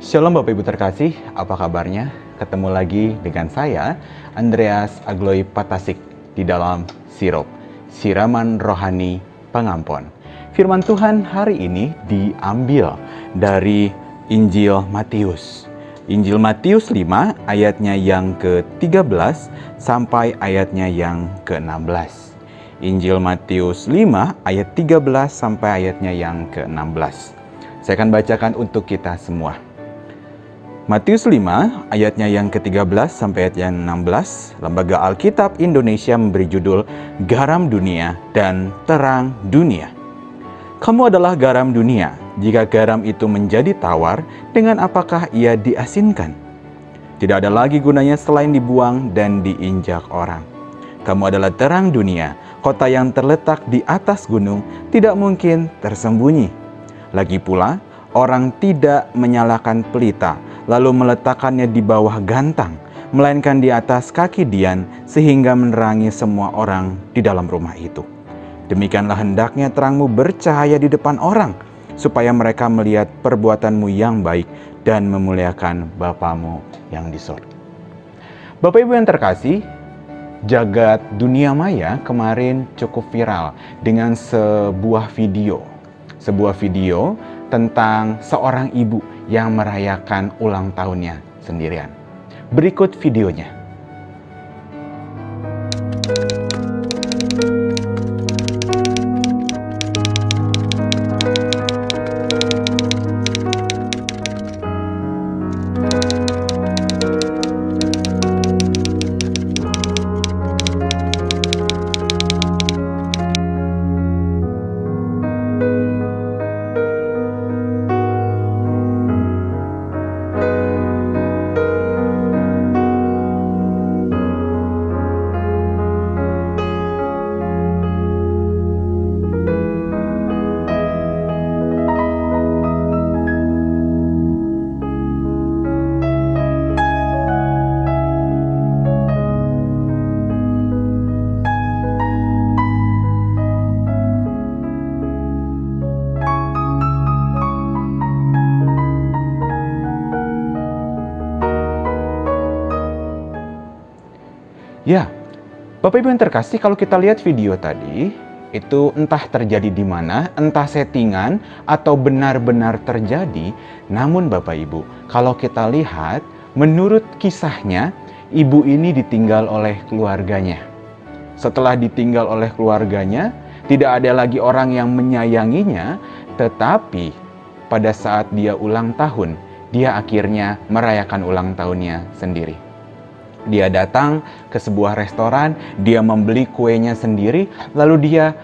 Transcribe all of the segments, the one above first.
Shalom Bapak Ibu terkasih, apa kabarnya? Ketemu lagi dengan saya, Andreas Agloy Patasik, di dalam Sirop, Siraman Rohani Pengampon. Firman Tuhan hari ini diambil dari Injil Matius. Injil Matius 5 ayatnya yang ke-13 sampai ayatnya yang ke-16. Injil Matius 5 ayat 13 sampai ayatnya yang ke-16. Saya akan bacakan untuk kita semua. Matius 5 ayatnya yang ke-13 sampai ayat yang 16, Lembaga Alkitab Indonesia memberi judul Garam Dunia dan Terang Dunia. Kamu adalah garam dunia. Jika garam itu menjadi tawar, dengan apakah ia diasinkan? Tidak ada lagi gunanya selain dibuang dan diinjak orang. Kamu adalah terang dunia. Kota yang terletak di atas gunung tidak mungkin tersembunyi. Lagi pula, orang tidak menyalakan pelita lalu meletakkannya di bawah gantang, melainkan di atas kaki dian, sehingga menerangi semua orang di dalam rumah itu. Demikianlah hendaknya terangmu bercahaya di depan orang, supaya mereka melihat perbuatanmu yang baik dan memuliakan Bapamu yang di surga. Bapak Ibu yang terkasih, jagat dunia maya kemarin cukup viral dengan sebuah video tentang seorang ibu yang merayakan ulang tahunnya sendirian. Berikut videonya. Ya, Bapak Ibu yang terkasih, kalau kita lihat video tadi, itu entah terjadi di mana, entah settingan atau benar-benar terjadi. Namun Bapak Ibu, kalau kita lihat, menurut kisahnya, ibu ini ditinggal oleh keluarganya. Setelah ditinggal oleh keluarganya, tidak ada lagi orang yang menyayanginya, tetapi pada saat dia ulang tahun, dia akhirnya merayakan ulang tahunnya sendiri. Dia datang ke sebuah restoran, dia membeli kuenya sendiri, lalu dia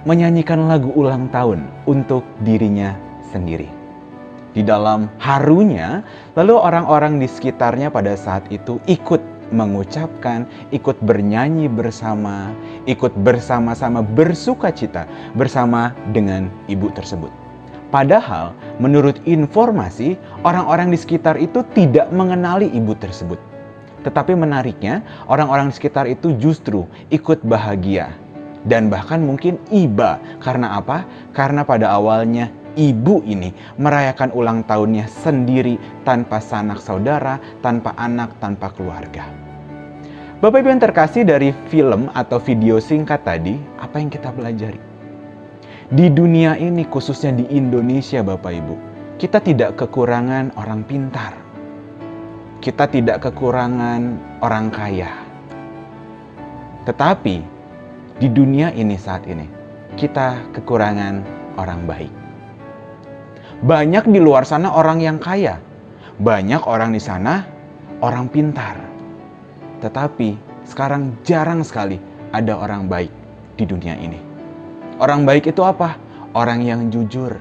menyanyikan lagu ulang tahun untuk dirinya sendiri. Di dalam harunya, lalu orang-orang di sekitarnya pada saat itu ikut mengucapkan, ikut bernyanyi bersama, ikut bersama-sama bersuka cita bersama dengan ibu tersebut. Padahal menurut informasi, orang-orang di sekitar itu tidak mengenali ibu tersebut. Tetapi menariknya, orang-orang di sekitar itu justru ikut bahagia. Dan bahkan mungkin iba. Karena apa? Karena pada awalnya ibu ini merayakan ulang tahunnya sendiri, tanpa sanak saudara, tanpa anak, tanpa keluarga. Bapak Ibu yang terkasih, dari film atau video singkat tadi, apa yang kita pelajari? Di dunia ini, khususnya di Indonesia Bapak Ibu, kita tidak kekurangan orang pintar. Kita tidak kekurangan orang kaya. Tetapi di dunia ini saat ini, kita kekurangan orang baik. Banyak di luar sana orang yang kaya. Banyak orang di sana orang pintar. Tetapi sekarang jarang sekali ada orang baik di dunia ini. Orang baik itu apa? Orang yang jujur.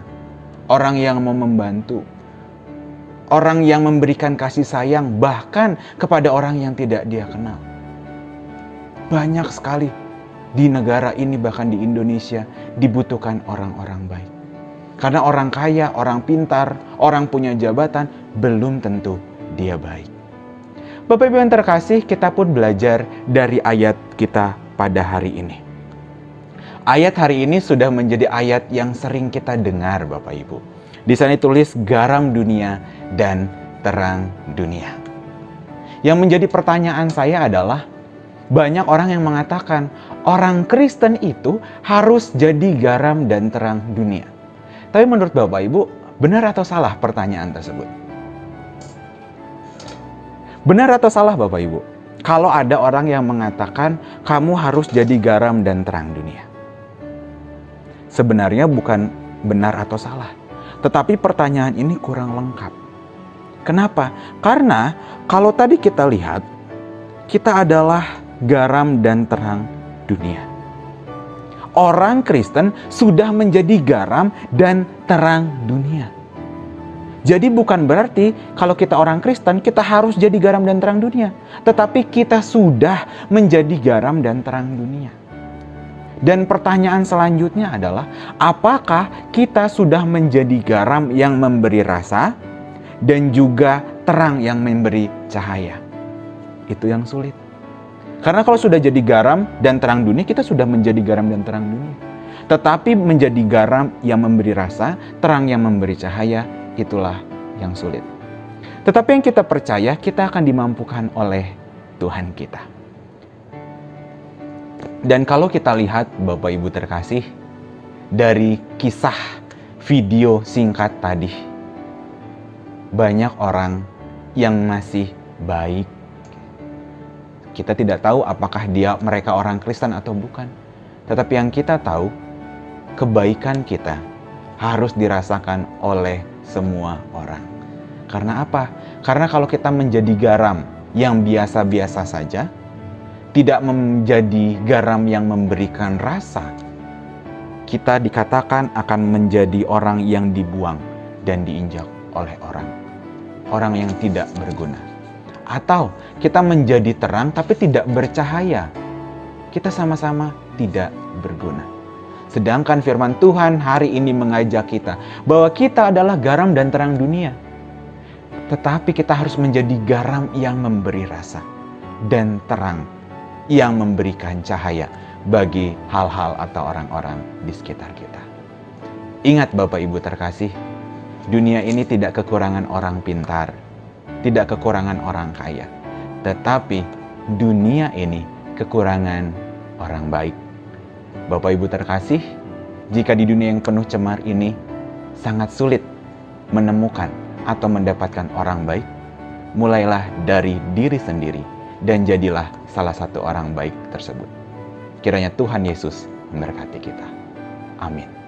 Orang yang mau membantu. Orang yang memberikan kasih sayang bahkan kepada orang yang tidak dia kenal. Banyak sekali di negara ini, bahkan di Indonesia, dibutuhkan orang-orang baik. Karena orang kaya, orang pintar, orang punya jabatan, belum tentu dia baik. Bapak Ibu yang terkasih, kita pun belajar dari ayat kita pada hari ini. Ayat hari ini sudah menjadi ayat yang sering kita dengar Bapak Ibu. Di sana tulis garam dunia dan terang dunia. Yang menjadi pertanyaan saya adalah, banyak orang yang mengatakan orang Kristen itu harus jadi garam dan terang dunia. Tapi menurut Bapak Ibu, benar atau salah pertanyaan tersebut? Benar atau salah Bapak Ibu? Kalau ada orang yang mengatakan kamu harus jadi garam dan terang dunia. Sebenarnya bukan benar atau salah. Tetapi pertanyaan ini kurang lengkap. Kenapa? Karena kalau tadi kita lihat, kita adalah garam dan terang dunia. Orang Kristen sudah menjadi garam dan terang dunia. Jadi bukan berarti kalau kita orang Kristen, kita harus jadi garam dan terang dunia. Tetapi kita sudah menjadi garam dan terang dunia. Dan pertanyaan selanjutnya adalah, apakah kita sudah menjadi garam yang memberi rasa dan juga terang yang memberi cahaya? Itu yang sulit. Karena kalau sudah jadi garam dan terang dunia, kita sudah menjadi garam dan terang dunia. Tetapi menjadi garam yang memberi rasa, terang yang memberi cahaya, itulah yang sulit. Tetapi yang kita percaya, kita akan dimampukan oleh Tuhan kita. Dan kalau kita lihat Bapak Ibu terkasih, dari kisah video singkat tadi, banyak orang yang masih baik. Kita tidak tahu apakah mereka orang Kristen atau bukan. Tetapi yang kita tahu, kebaikan kita harus dirasakan oleh semua orang. Karena apa? Karena kalau kita menjadi garam yang biasa-biasa saja, tidak menjadi garam yang memberikan rasa, kita dikatakan akan menjadi orang yang dibuang dan diinjak oleh orang yang tidak berguna. Atau kita menjadi terang tapi tidak bercahaya, kita sama-sama tidak berguna. Sedangkan firman Tuhan hari ini mengajak kita bahwa kita adalah garam dan terang dunia. Tetapi kita harus menjadi garam yang memberi rasa dan terang yang memberikan cahaya bagi hal-hal atau orang-orang di sekitar kita. Ingat Bapak Ibu terkasih, dunia ini tidak kekurangan orang pintar, tidak kekurangan orang kaya. Tetapi dunia ini kekurangan orang baik. Bapak Ibu terkasih, jika di dunia yang penuh cemar ini sangat sulit menemukan atau mendapatkan orang baik, mulailah dari diri sendiri dan jadilah salah satu orang baik tersebut. Kiranya Tuhan Yesus memberkati kita. Amin.